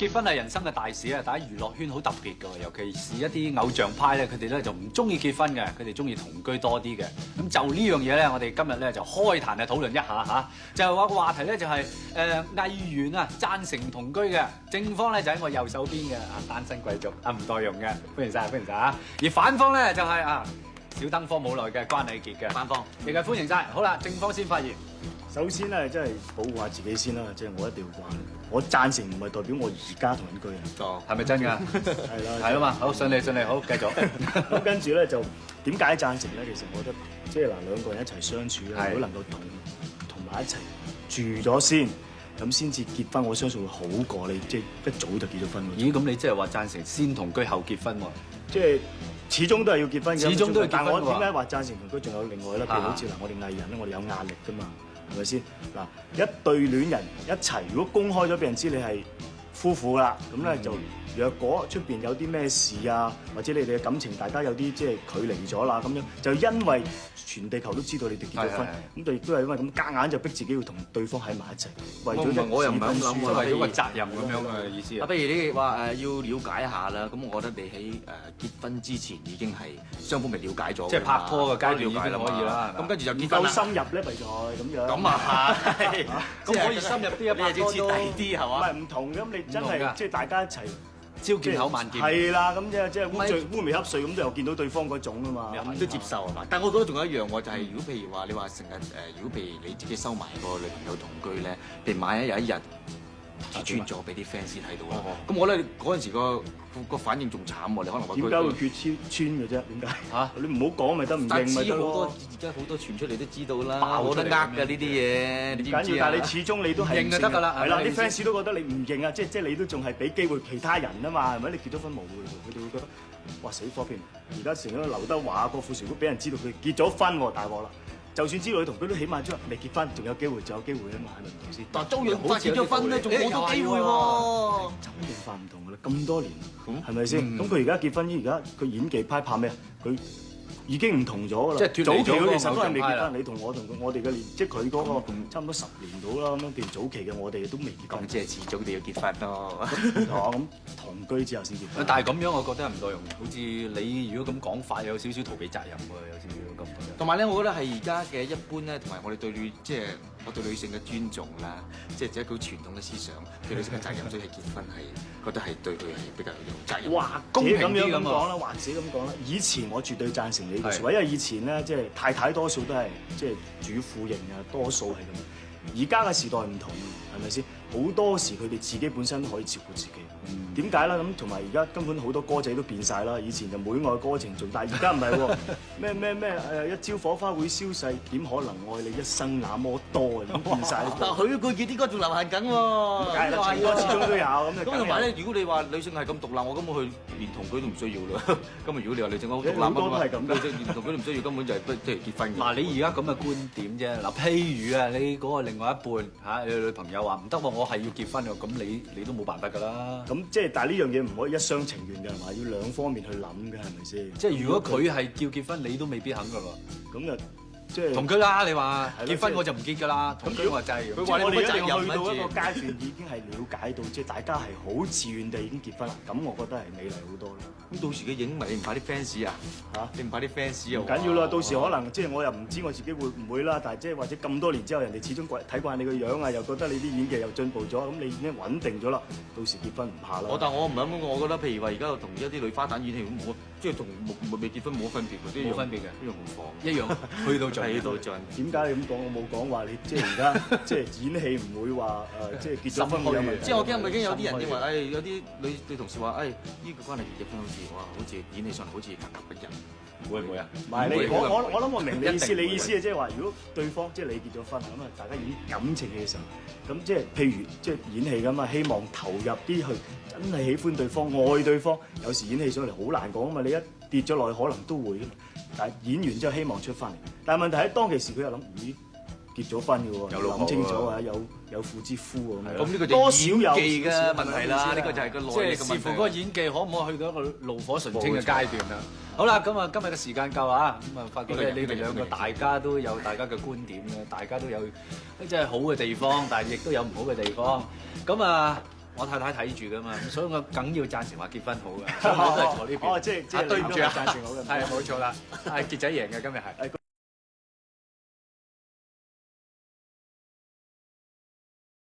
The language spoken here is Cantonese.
結婚係人生嘅大事啊，但係娛樂圈好特別㗎，尤其是一啲偶像派咧，佢哋咧就唔中意結婚嘅，佢哋中意同居多啲嘅。咁就呢樣嘢咧，我哋今日咧就開壇啊討論一下嚇，就係話個話題咧就係藝員啊贊成同居嘅，正方咧就喺我右手邊嘅單身貴族吳岱融嘅，歡迎晒啊！而反方咧就係小燈科冇耐嘅關禮傑嘅，反方亦係歡迎晒。好啦，正方先發言。首先咧，真係保護下自己先啦，即係我一定要關。我贊成唔係代表我而家同緊居啊。哦，係咪真㗎？係啦，係啊嘛。好，順利，好，繼續。咁跟住咧就點解贊成咧？其實我覺得即係嗱，兩個人一齊相處咧，如果能夠同埋一齊住咗先，咁先至結婚，我相信會好過你即係一早就結咗婚。咦？咁你即係話贊成先同居後結婚喎？即係始終都係要結婚嘅。始終都要結婚。但我點解話贊成同居？仲有另外啦，譬如好似嗱，我哋藝人咧，我哋有壓力㗎嘛。係咪先？嗱，一對戀人一齊，如果公開咗俾人知你係夫婦啦，咁咧就若果出邊有啲咩事啊，或者你哋嘅感情大家有啲即係距離咗啦，咁樣就因為全地球都知道你哋結咗婚，咁就亦都係因為咁夾硬就逼自己要同對方喺埋一齊，為咗我又唔係咁諗喎，為咗個責任咁樣嘅意思啊。不如你話要了解一下啦，咁我覺得你喺結婚之前已經係雙方咪了解咗，即係拍拖嘅階段已經可以啦。咁跟住就結婚夠深入咧，咪就係咁樣。咁啊係，咁可以深入啲啊，你又要徹底啲係嘛？唔係唔同咁，你真係即係大家一齊。朝見口晚見，係啦，咁即係烏眉瞌睡咁，就又見到對方嗰種啊嘛，都接受係嘛？但係我覺得仲有一樣喎，就係如果譬如話你話成日如果譬如你自己收埋個女朋友同居咧，譬如萬一有一日揭穿咗俾啲 fans 睇到啦，咁我咧嗰陣時個反應仲慘喎，你可能話點解會揭穿嘅啫？點解嚇？你唔好講咪得，唔認咪得咯。而家好多傳出嚟都知道啦，冇得呃㗎呢啲嘢，你知唔知啊？但係你始終你都係認就得㗎啦。係啦，啲 fans 都覺得你唔認啊，即係你都仲係俾機會其他人啊嘛，係咪？你結咗婚冇㗎啦，佢哋會覺得哇死火片！而家成咗劉德華、郭富城都俾人知道佢結咗婚喎，大鑊啦！就算知道佢同佢都起碼即係未結婚，仲有機會啊嘛，係咪唔同先？但係周潤發結咗婚咧，仲冇多機會喎。周潤發唔同㗎啦，咁多年，係咪先？咁佢而家結婚，而家佢演技派拍咩啊？佢已經唔同咗㗎啦。即係早期佢其實都係未結婚，你同我哋嘅年，即係佢嗰個差唔多10年到啦。咁樣譬如早期嘅我哋都未結婚，即係遲早都要結婚咯。咁同居之後先結婚。但係咁樣，我覺得唔多容易。好似你如果咁講法，有少少逃避責任喎，有少少咁。同埋咧，我覺得係而家嘅一般咧，同埋我哋對我對女性嘅尊重啦，即係一個傳統嘅思想，對女性嘅責任，所以係結婚係覺得係對佢係比較有責任。或者咁樣講啦，或者咁講啦。以前我絕對贊成你嘅説話，因為以前咧即係太太多數都係即係主婦型啊，多數係咁。而家嘅時代唔同，係咪先？好多時佢哋自己本身都可以照顧自己。點解啦？咁同埋而家根本好多歌仔都變晒啦。以前就每愛歌情重，但係而家唔係喎。咩一朝火花會消逝，點可能愛你一生那麼多？咁變晒。但係許冠傑啲歌仲流行緊喎。梗係啦，唱歌始終都有咁。同埋咧，如果你話女性係咁獨立，我根本去連同居都唔需要啦。咁如果你話女性好獨立，好多都係咁嘅，連同居都唔需要，根本就係即係結婚。嗱，你而家咁嘅觀點啫。嗱，譬如啊，你嗰個另外一半嚇，你女朋友話唔得喎，我係要結婚喎，咁你都冇辦法㗎啦。咁即係，但係呢樣嘢唔可以一廂情願嘅，係嘛？要兩方面去諗嘅，係咪先？即係如果佢係叫結婚，你都未必肯㗎喎。咁就即係同居啦，你話結婚我就唔結㗎啦。同居我就係佢話你一定要去到一個階段，已經係了解到，即係大家係好自願地已經結婚啦。咁我覺得係美麗好多咯。咁到時嘅影迷，你唔怕啲 fans 啊？嚇，你唔怕啲 fans 啊？唔緊要啦，到時可能即係我又唔知我自己會唔會啦。但係即係或者咁多年之後，人哋始終睇慣你個樣啊，又覺得你啲演技又進步咗，咁你已經穩定咗啦。到時結婚唔怕啦。但我唔係咁，我覺得譬如話而家同一啲女花旦演戲咁，即係同未結婚冇分別嘅，冇分別嘅，一樣咁放，一樣去到盡，去到盡。點解你咁講？我冇講話你即係而家即係演戲唔會話即係結咗婚會有問題。即係我驚已經有啲人認為，有啲女同事話，呢個關係結婚好似好似演戲上好似格格不入。會唔會啊？唔係你我諗我明你意思，你意思係即係話，如果對方即係你結咗婚咁啊，大家演感情戲嘅時候，咁即係譬如即係演戲咁啊，希望投入啲去，真係喜歡對方、愛對方。有時演戲上嚟好難講啊嘛，你一跌咗落去可能都會嘅嘛。但係演完之後希望出翻嚟，但係問題喺當其時佢又諗，咦結咗婚嘅喎，諗清楚啊，有婦之夫喎咁。咁呢個就演技嘅問題啦，呢個就係個內力嘅問題。即係視乎嗰個演技可唔可以去到一個爐火純青嘅階段啦。好啦，咁啊今日嘅時間夠啊，咁啊發覺咧你哋兩個大家都有大家嘅觀點咧，大家都有即係好嘅地方，但係亦都有唔好嘅地方。咁啊我太太睇住噶嘛，所以我梗要贊成話結婚好嘅，所以我都係坐呢邊。哦，即係對唔住啊，贊成好嘅。係冇錯啦，係傑仔贏嘅今日係。